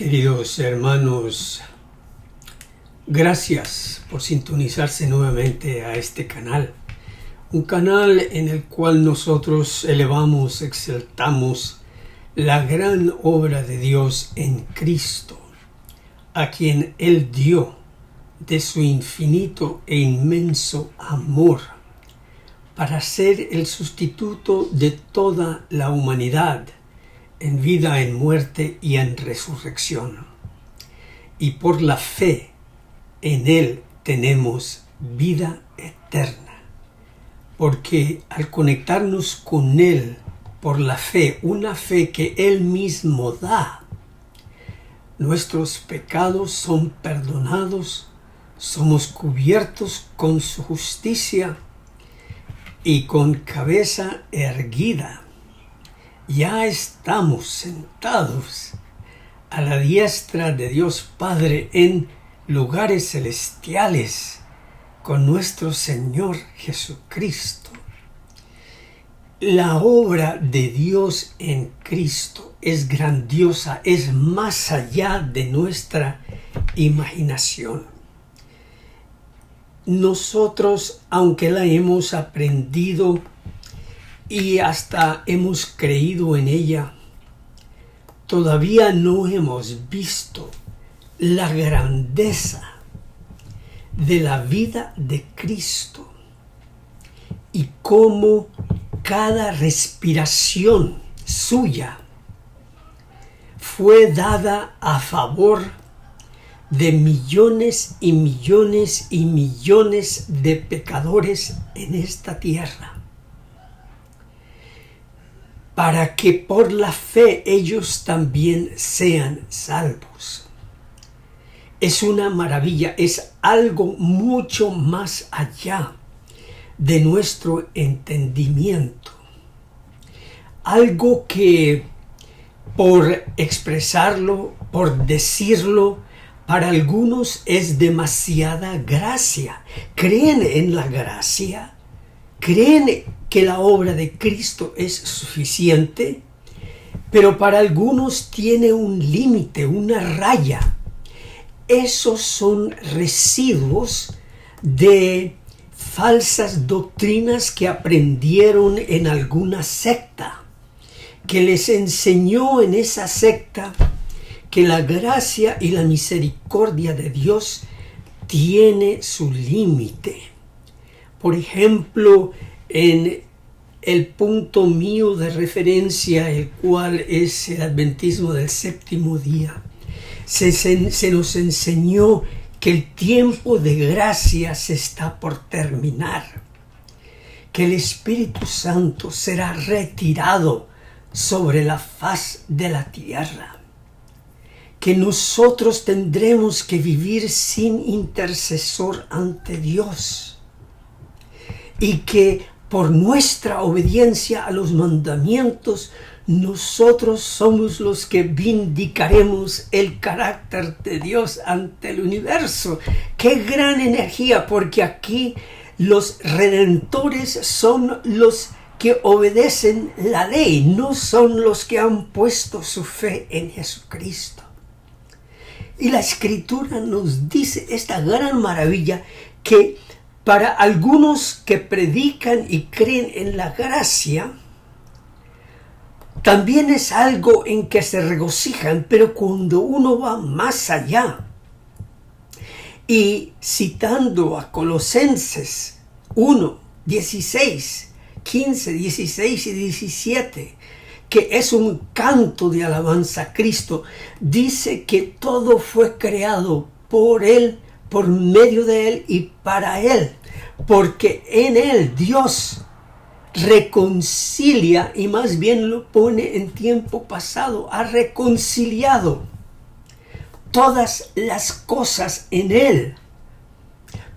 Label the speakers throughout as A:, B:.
A: Queridos hermanos, gracias por sintonizarse nuevamente a este canal. Un canal en el cual nosotros elevamos, exaltamos la gran obra de Dios en Cristo, a quien Él dio de su infinito e inmenso amor para ser el sustituto de toda la humanidad en vida, en muerte y en resurrección. Y por la fe en Él tenemos vida eterna, porque al conectarnos con Él por la fe, una fe que Él mismo da, nuestros pecados son perdonados, somos cubiertos con su justicia y con cabeza erguida ya estamos sentados a la diestra de Dios Padre en lugares celestiales con nuestro Señor Jesucristo. La obra de Dios en Cristo es grandiosa, es más allá de nuestra imaginación. Nosotros, aunque la hemos aprendido y hasta hemos creído en ella, todavía no hemos visto la grandeza de la vida de Cristo y cómo cada respiración suya fue dada a favor de millones y millones y millones de pecadores en esta tierra, para que por la fe ellos también sean salvos. Es una maravilla, es algo mucho más allá de nuestro entendimiento. Algo que por expresarlo, por decirlo, para algunos es demasiada gracia. ¿Creen en la gracia? ¿Creen que la obra de Cristo es suficiente? Pero para algunos tiene un límite, una raya. Esos son residuos de falsas doctrinas que aprendieron en alguna secta, que les enseñó en esa secta que la gracia y la misericordia de Dios tiene su límite. Por ejemplo, en el punto mío de referencia, el cual es el adventismo del séptimo día, se nos enseñó que el tiempo de gracia se está por terminar, que el Espíritu Santo será retirado sobre la faz de la tierra, que nosotros tendremos que vivir sin intercesor ante Dios, y que por nuestra obediencia a los mandamientos nosotros somos los que vindicaremos el carácter de Dios ante el universo. ¡Qué gran energía! Porque aquí los redentores son los que obedecen la ley, no son los que han puesto su fe en Jesucristo. Y la Escritura nos dice esta gran maravilla, que para algunos que predican y creen en la gracia, también es algo en que se regocijan, pero cuando uno va más allá, y citando a Colosenses 1, 16, 15, 16 y 17, que es un canto de alabanza a Cristo, dice que todo fue creado por Él, por medio de Él y para Él, porque en Él Dios reconcilia, y más bien lo pone en tiempo pasado, ha reconciliado todas las cosas en Él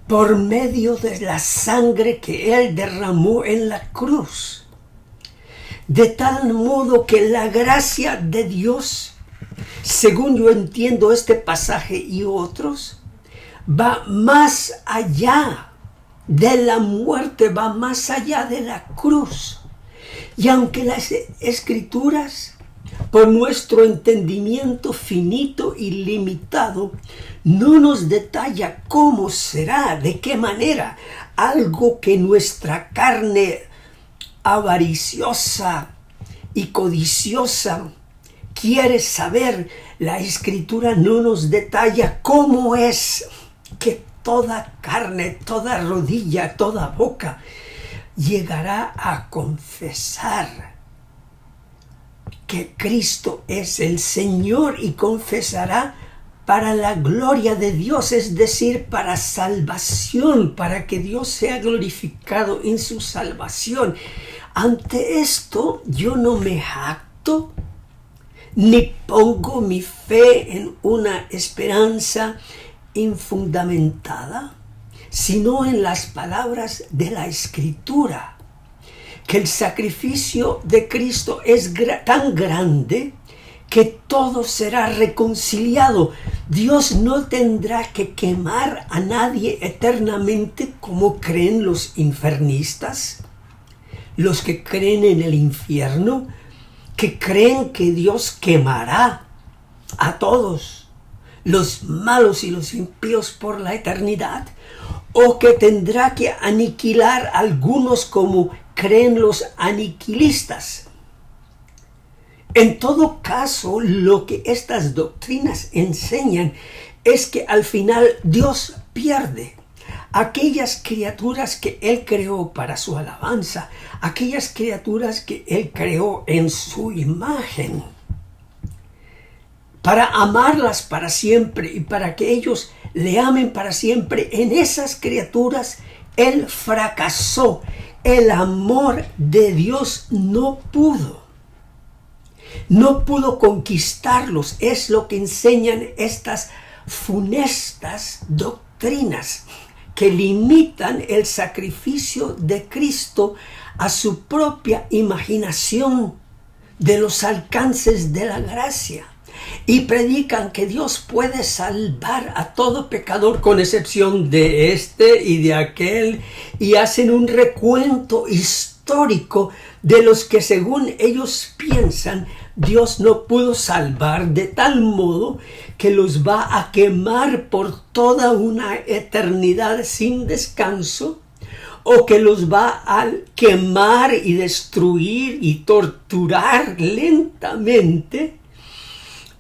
A: por medio de la sangre que Él derramó en la cruz, de tal modo que la gracia de Dios, según yo entiendo este pasaje y otros, va más allá de la muerte, va más allá de la cruz. Y aunque las Escrituras por nuestro entendimiento finito y limitado, no nos detalla cómo será, de qué manera, algo que nuestra carne avariciosa y codiciosa quiere saber. La Escritura no nos detalla cómo es que toda carne, toda rodilla, toda boca llegará a confesar que Cristo es el Señor y confesará para la gloria de Dios, es decir, para salvación, para que Dios sea glorificado en su salvación. Ante esto yo no me jacto ni pongo mi fe en una esperanza infundamentada, sino en las palabras de la Escritura, que el sacrificio de Cristo es tan grande que todo será reconciliado. Dios no tendrá que quemar a nadie eternamente como creen los infernistas, los que creen en el infierno, que creen que Dios quemará a todos, los malos y los impíos por la eternidad, o que tendrá que aniquilar a algunos como creen los aniquilistas. En todo caso, lo que estas doctrinas enseñan es que al final Dios pierde aquellas criaturas que Él creó para su alabanza, aquellas criaturas que Él creó en su imagen, para amarlas para siempre y para que ellos le amen para siempre. En esas criaturas Él fracasó. El amor de Dios no pudo conquistarlos. Es lo que enseñan estas funestas doctrinas que limitan el sacrificio de Cristo a su propia imaginación de los alcances de la gracia, y predican que Dios puede salvar a todo pecador con excepción de este y de aquel, y hacen un recuento histórico de los que según ellos piensan Dios no pudo salvar, de tal modo que los va a quemar por toda una eternidad sin descanso, o que los va a quemar y destruir y torturar lentamente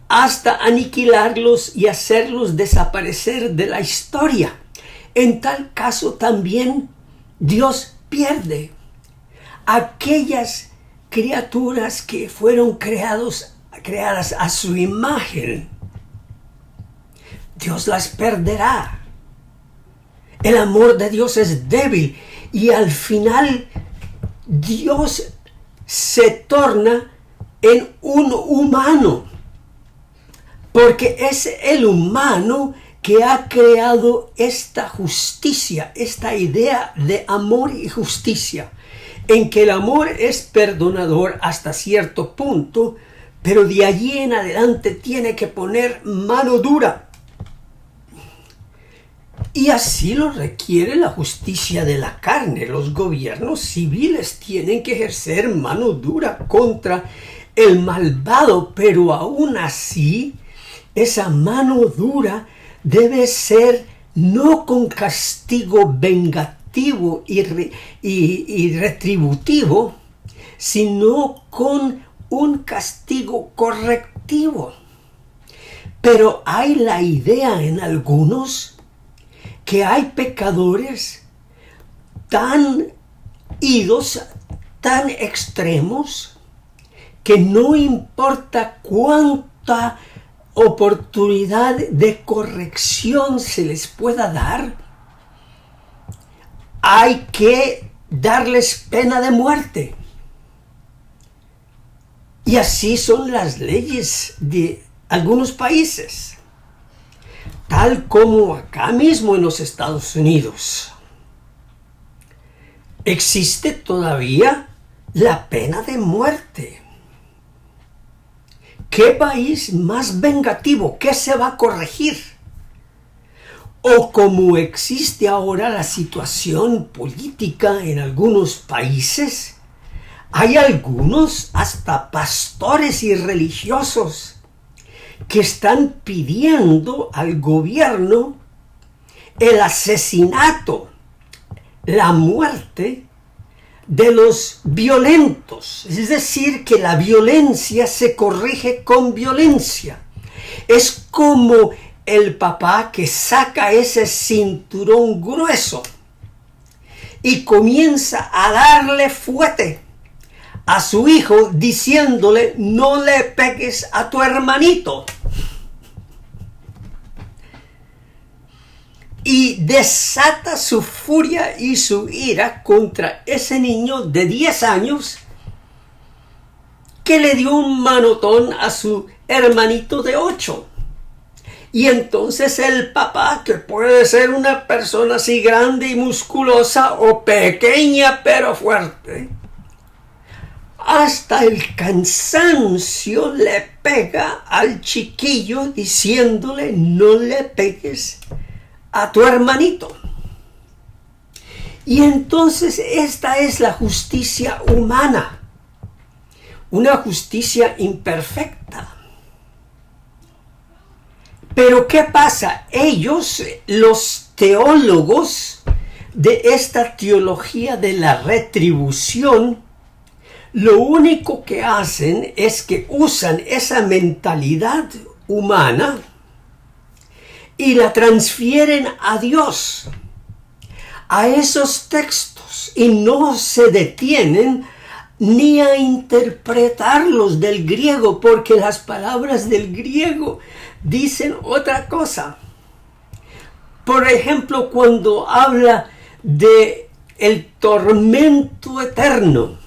A: hasta aniquilarlos y hacerlos desaparecer de la historia. En tal caso también Dios pierde aquellas criaturas que fueron creadas a su imagen. Dios las perderá. El amor de Dios es débil y al final Dios se torna en un humano, porque es el humano que ha creado esta justicia, esta idea de amor y justicia, en que el amor es perdonador hasta cierto punto, pero de allí en adelante tiene que poner mano dura. Y así lo requiere la justicia de la carne. Los gobiernos civiles tienen que ejercer mano dura contra el malvado, pero aún así esa mano dura debe ser no con castigo vengativo y retributivo, sino con un castigo correctivo. Pero hay la idea en algunos que hay pecadores tan idos, tan extremos, que no importa cuánta oportunidad de corrección se les pueda dar, hay que darles pena de muerte. Y así son las leyes de algunos países, tal como acá mismo en los Estados Unidos. Existe todavía la pena de muerte. ¿Qué país más vengativo? ¿Qué se va a corregir? O como existe ahora la situación política en algunos países, Hay algunos, hasta pastores y religiosos, que están pidiendo al gobierno el asesinato, la muerte de los violentos. Es decir, que la violencia se corrige con violencia. Es como el papá que saca ese cinturón grueso y comienza a darle fuete a su hijo diciéndole: no le pegues a tu hermanito. Y desata su furia y su ira contra ese niño de 10 años que le dio un manotón a su hermanito de 8. Y entonces el papá, que puede ser una persona así grande y musculosa o pequeña pero fuerte, hasta el cansancio le pega al chiquillo diciéndole: no le pegues a tu hermanito. Y entonces esta es la justicia humana, una justicia imperfecta. Pero ¿qué pasa? Ellos, los teólogos de esta teología de la retribución, lo único que hacen es que usan esa mentalidad humana y la transfieren a Dios, a esos textos, y no se detienen ni a interpretarlos del griego, porque las palabras del griego dicen otra cosa. Por ejemplo, cuando habla de el tormento eterno,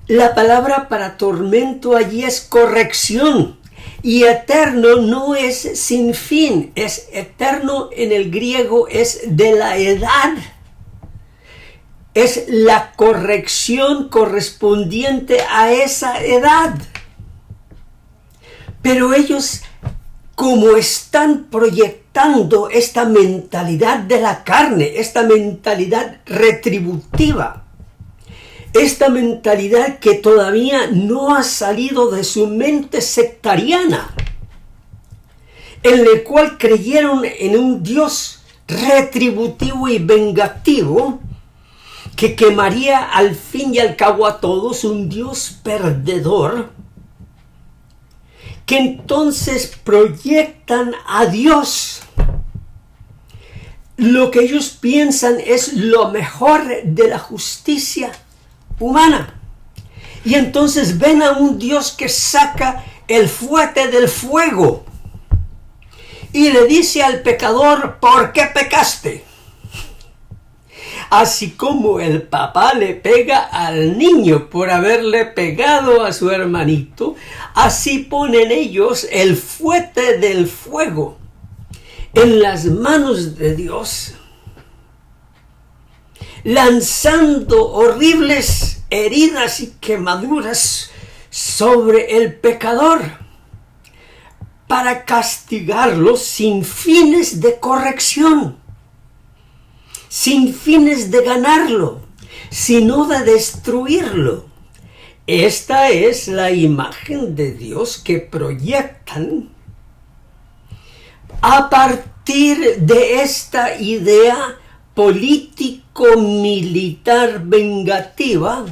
A: la palabra para tormento allí es corrección. Y eterno no es sin fin, es eterno en el griego, es de la edad. Es la corrección correspondiente a esa edad. Pero ellos, como están proyectando esta mentalidad de la carne, esta mentalidad retributiva, esta mentalidad que todavía no ha salido de su mente sectariana, en la cual creyeron en un Dios retributivo y vengativo que quemaría al fin y al cabo a todos, un Dios perdedor, que entonces proyectan a Dios. Lo que ellos piensan es lo mejor de la justicia humana. Y entonces ven a un Dios que saca el fuete del fuego y le dice al pecador: ¿por qué pecaste? Así como el papá le pega al niño por haberle pegado a su hermanito, así ponen ellos el fuete del fuego en las manos de Dios, lanzando horribles heridas y quemaduras sobre el pecador para castigarlo sin fines de corrección, sin fines de ganarlo, sino de destruirlo. Esta es la imagen de Dios que proyectan a partir de esta idea político-militar vengativa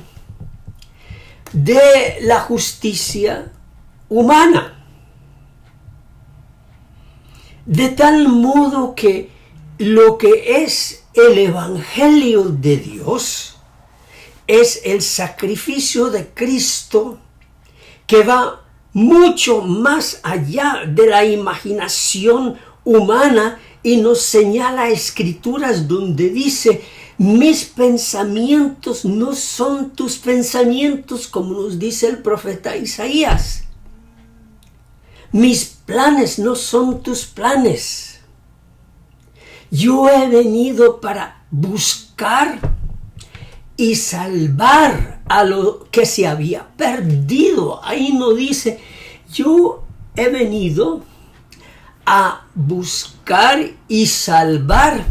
A: de la justicia humana. De tal modo que lo que es el Evangelio de Dios es el sacrificio de Cristo, que va mucho más allá de la imaginación humana y nos señala escrituras donde dice: mis pensamientos no son tus pensamientos, como nos dice el profeta Isaías. Mis planes no son tus planes. Yo he venido para buscar y salvar a lo que se había perdido. Ahí no dice: yo he venido a buscar y salvar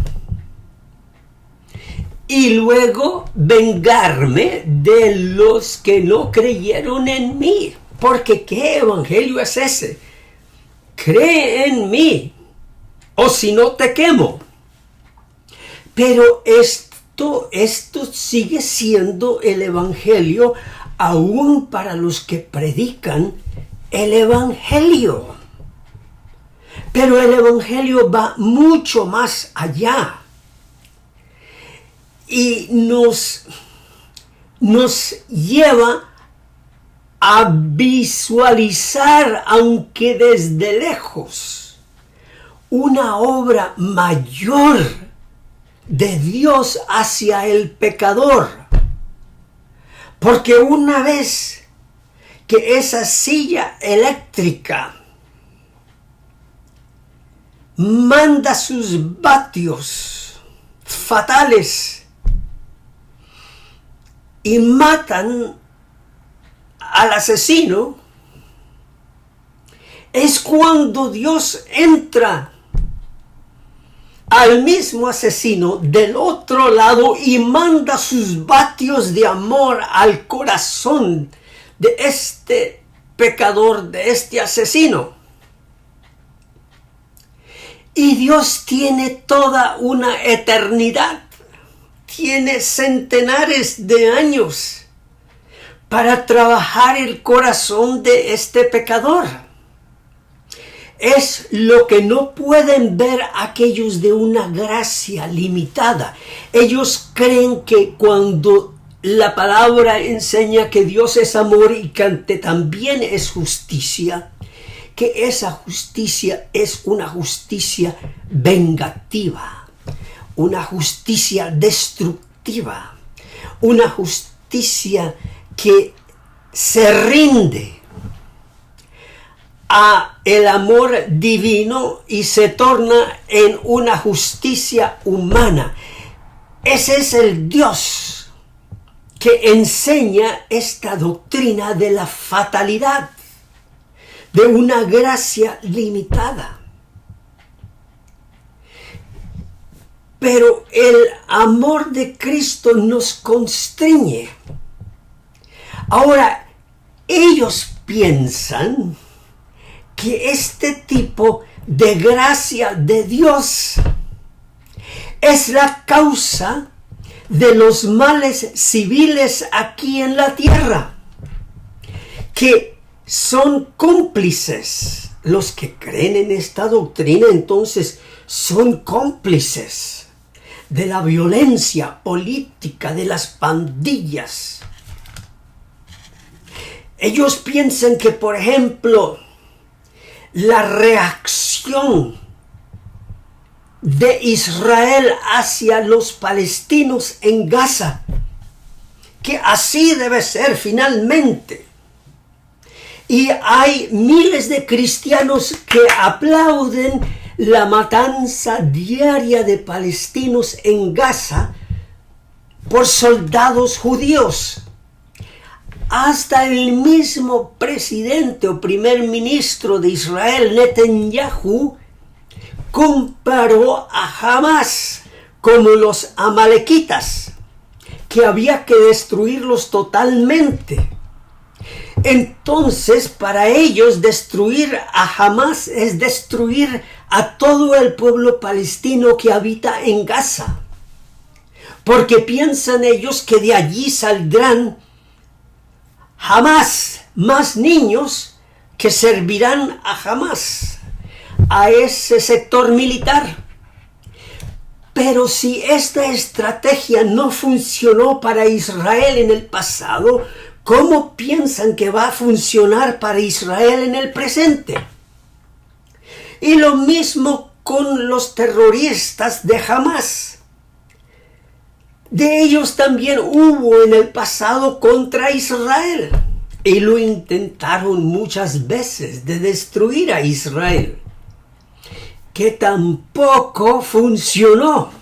A: y luego vengarme de los que no creyeron en mí. Porque ¿qué evangelio es ese? Cree en mí, o si no te quemo. Pero esto sigue siendo el evangelio aún para los que predican el evangelio. Pero el evangelio va mucho más allá y nos lleva a visualizar, aunque desde lejos, una obra mayor de Dios hacia el pecador. Porque una vez que esa silla eléctrica manda sus vatios fatales y matan al asesino, es cuando Dios entra al mismo asesino del otro lado y manda sus vatios de amor al corazón de este pecador, de este asesino. Y Dios tiene toda una eternidad, tiene centenares de años para trabajar el corazón de este pecador. Es lo que no pueden ver aquellos de una gracia limitada. Ellos creen que cuando la palabra enseña que Dios es amor y que también es justicia, que esa justicia es una justicia vengativa, una justicia destructiva, una justicia que se rinde a el amor divino y se torna en una justicia humana. Ese es el Dios que enseña esta doctrina de la fatalidad, de una gracia limitada. Pero el amor de Cristo nos constriñe. Ahora, ellos piensan que este tipo de gracia de Dios es la causa de los males civiles aquí en la tierra, que son cómplices. Los que creen en esta doctrina entonces son cómplices de la violencia política, de las pandillas. Ellos piensan que, por ejemplo, la reacción de Israel hacia los palestinos en Gaza, que así debe ser finalmente. Y hay miles de cristianos que aplauden la matanza diaria de palestinos en Gaza por soldados judíos. Hasta el mismo presidente o primer ministro de Israel, Netanyahu, comparó a Hamás como los amalequitas, que había que destruirlos totalmente. Entonces, para ellos, destruir a Hamás es destruir a todo el pueblo palestino que habita en Gaza, porque piensan ellos que de allí saldrán jamás más niños que servirán a Hamás, a ese sector militar. Pero si esta estrategia no funcionó para Israel en el pasado, ¿cómo piensan que va a funcionar para Israel en el presente? Y lo mismo con los terroristas de Hamás. De ellos también hubo en el pasado contra Israel, y lo intentaron muchas veces de destruir a Israel, que tampoco funcionó.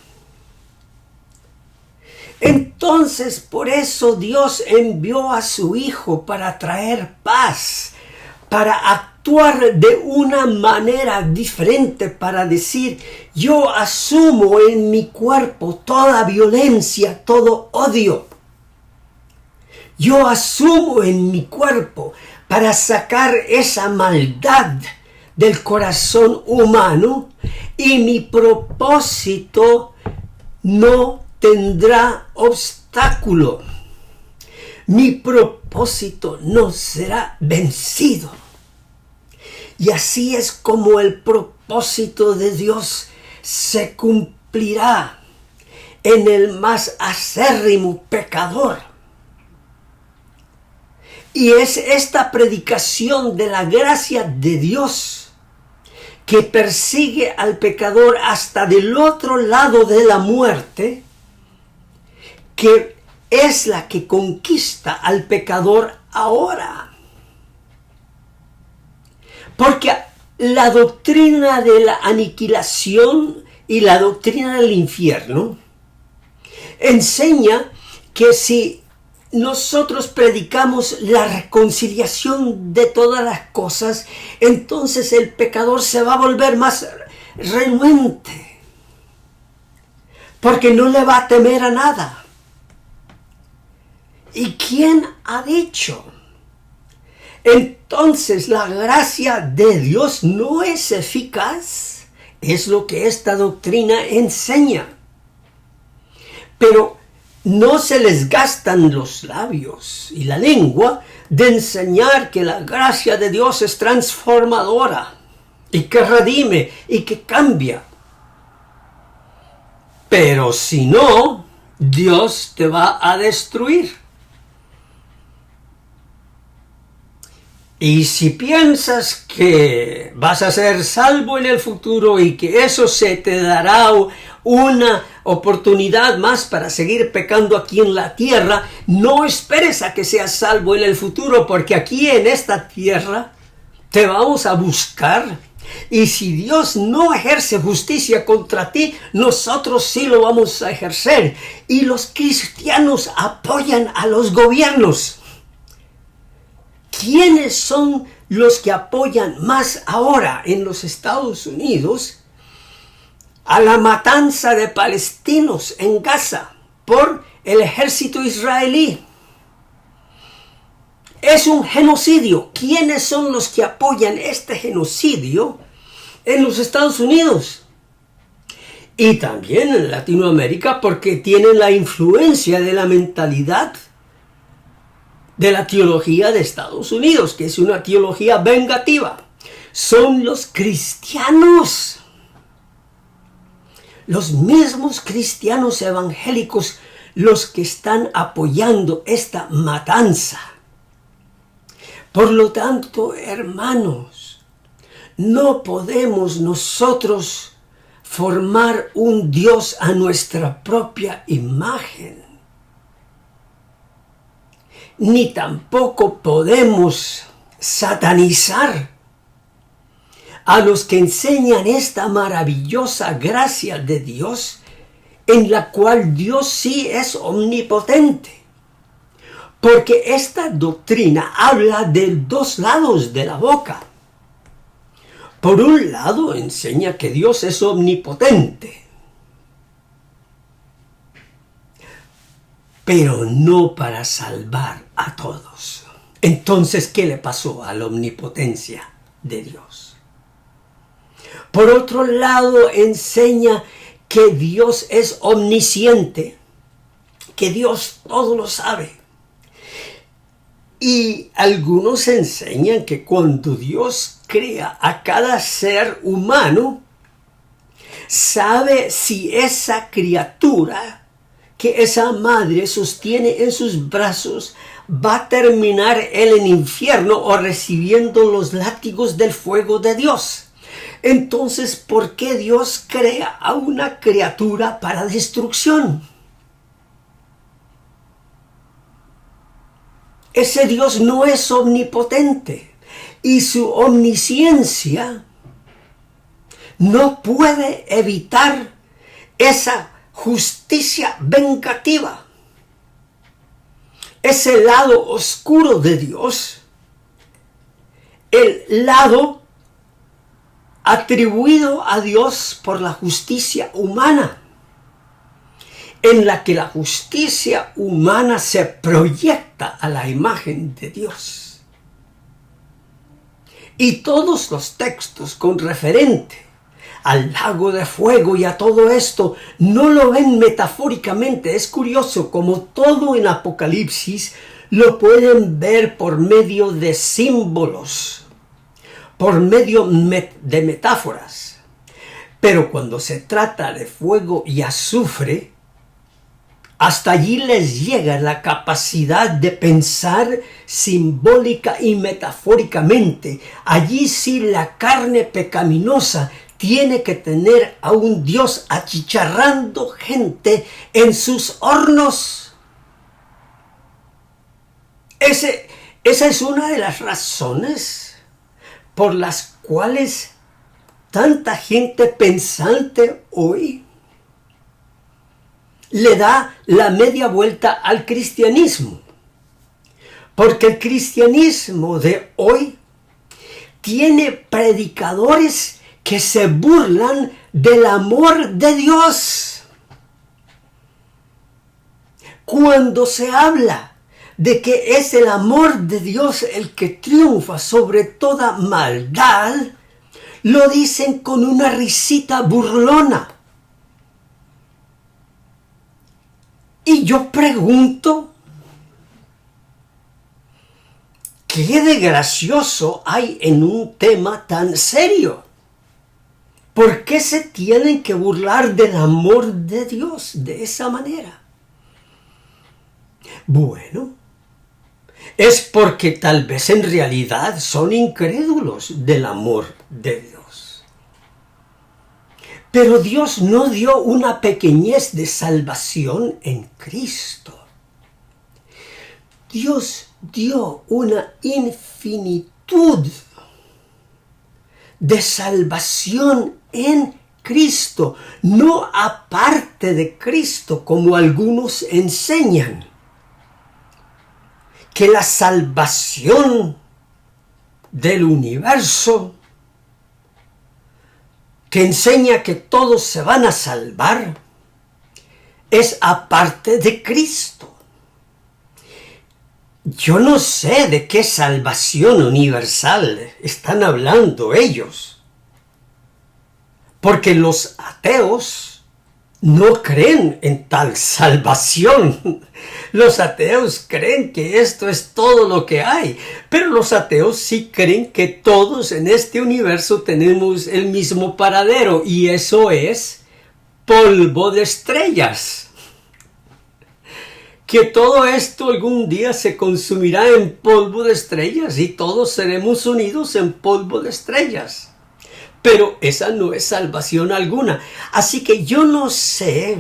A: Entonces, por eso Dios envió a su Hijo para traer paz, para actuar de una manera diferente para decir, yo asumo en mi cuerpo toda violencia, todo odio. Yo asumo en mi cuerpo para sacar esa maldad del corazón humano y mi propósito no tendrá obstáculo. Mi propósito no será vencido. Y así es como el propósito de Dios se cumplirá en el más acérrimo pecador. Y es esta predicación de la gracia de Dios que persigue al pecador hasta del otro lado de la muerte, que es la que conquista al pecador ahora. Porque la doctrina de la aniquilación y la doctrina del infierno enseña que si nosotros predicamos la reconciliación de todas las cosas, entonces el pecador se va a volver más renuente, porque no le va a temer a nada. ¿Y quién ha dicho? Entonces la gracia de Dios no es eficaz. Es lo que esta doctrina enseña. Pero no se les gastan los labios y la lengua de enseñar que la gracia de Dios es transformadora y que redime y que cambia. Pero si no, Dios te va a destruir. Y si piensas que vas a ser salvo en el futuro y que eso se te dará una oportunidad más para seguir pecando aquí en la tierra, no esperes a que seas salvo en el futuro, porque aquí en esta tierra te vamos a buscar. Y si Dios no ejerce justicia contra ti, nosotros sí lo vamos a ejercer. Y los cristianos apoyan a los gobiernos. ¿Quiénes son los que apoyan más ahora en los Estados Unidos a la matanza de palestinos en Gaza por el ejército israelí? Es un genocidio. ¿Quiénes son los que apoyan este genocidio en los Estados Unidos? Y también en Latinoamérica, porque tienen la influencia de la mentalidad de la teología de Estados Unidos, que es una teología vengativa. Son los cristianos, los mismos cristianos evangélicos, los que están apoyando esta matanza. Por lo tanto, hermanos, no podemos nosotros formar un Dios a nuestra propia imagen. Ni tampoco podemos satanizar a los que enseñan esta maravillosa gracia de Dios, en la cual Dios sí es omnipotente. Porque esta doctrina habla de dos lados de la boca. Por un lado enseña que Dios es omnipotente, pero no para salvar a todos. Entonces, ¿qué le pasó a la omnipotencia de Dios? Por otro lado, enseña que Dios es omnisciente, que Dios todo lo sabe. Y algunos enseñan que cuando Dios crea a cada ser humano, sabe si esa criatura que esa madre sostiene en sus brazos va a terminar él en infierno o recibiendo los látigos del fuego de Dios. Entonces, ¿por qué Dios crea a una criatura para destrucción? Ese Dios no es omnipotente y su omnisciencia no puede evitar esa justicia vengativa. Ese lado oscuro de Dios el lado atribuido a Dios por la justicia humana, en la que la justicia humana se proyecta a la imagen de Dios. Y todos los textos con referente al lago de fuego y a todo esto no lo ven metafóricamente. Es curioso como todo en Apocalipsis lo pueden ver por medio de símbolos, por medio de metáforas. Pero cuando se trata de fuego y azufre, hasta allí les llega la capacidad de pensar simbólica y metafóricamente. Allí sí la carne pecaminosa tiene que tener a un Dios achicharrando gente en sus hornos. Esa es una de las razones por las cuales tanta gente pensante hoy le da la media vuelta al cristianismo. Porque el cristianismo de hoy tiene predicadores que se burlan del amor de Dios. Cuando se habla de que es el amor de Dios el que triunfa sobre toda maldad, lo dicen con una risita burlona. Y yo pregunto, ¿qué de gracioso hay en un tema tan serio? ¿Por qué se tienen que burlar del amor de Dios de esa manera? Bueno, es porque tal vez en realidad son incrédulos del amor de Dios. Pero Dios no dio una pequeñez de salvación en Cristo. Dios dio una infinitud de salvación en Cristo, no aparte de Cristo, como algunos enseñan. Que la salvación del universo, que enseña que todos se van a salvar, es aparte de Cristo. Yo no sé de qué salvación universal están hablando ellos, porque los ateos no creen en tal salvación. Los ateos creen que esto es todo lo que hay, pero los ateos sí creen que todos en este universo tenemos el mismo paradero, y eso es polvo de estrellas. Que todo esto algún día se consumirá en polvo de estrellas y todos seremos unidos en polvo de estrellas. Pero esa no es salvación alguna. Así que yo no sé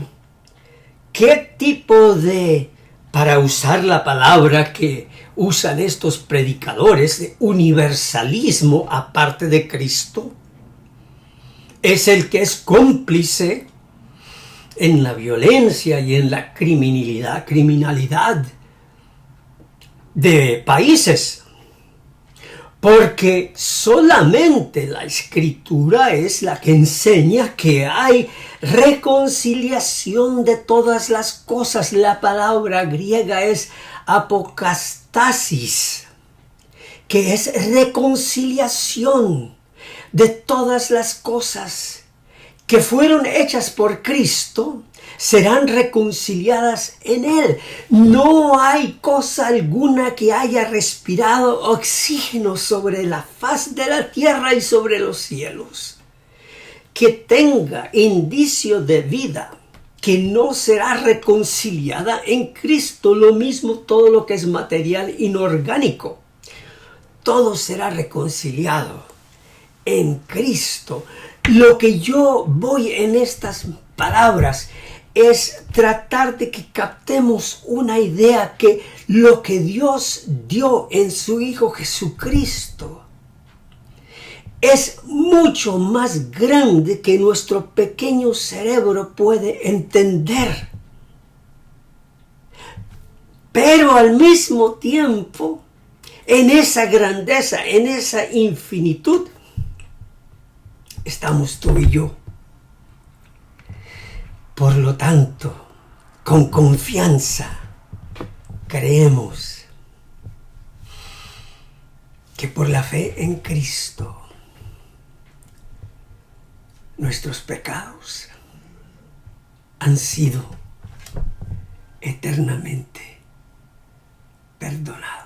A: qué tipo de, para usar la palabra que usan estos predicadores, de universalismo aparte de Cristo, es el que es cómplice en la violencia y en la criminalidad de países. Porque solamente la Escritura es la que enseña que hay reconciliación de todas las cosas. La palabra griega es apocastasis, que es reconciliación de todas las cosas que fueron hechas por Cristo, serán reconciliadas en Él. No hay cosa alguna que haya respirado oxígeno sobre la faz de la tierra y sobre los cielos, que tenga indicio de vida, que no será reconciliada en Cristo. Lo mismo todo lo que es material inorgánico. Todo será reconciliado en Cristo. Lo que yo voy en estas palabras es tratar de que captemos una idea que lo que Dios dio en su Hijo Jesucristo es mucho más grande que nuestro pequeño cerebro puede entender. Pero al mismo tiempo En esa grandeza, en esa infinitud, estamos tú y yo. Por lo tanto, con confianza, creemos que por la fe en Cristo, nuestros pecados han sido eternamente perdonados.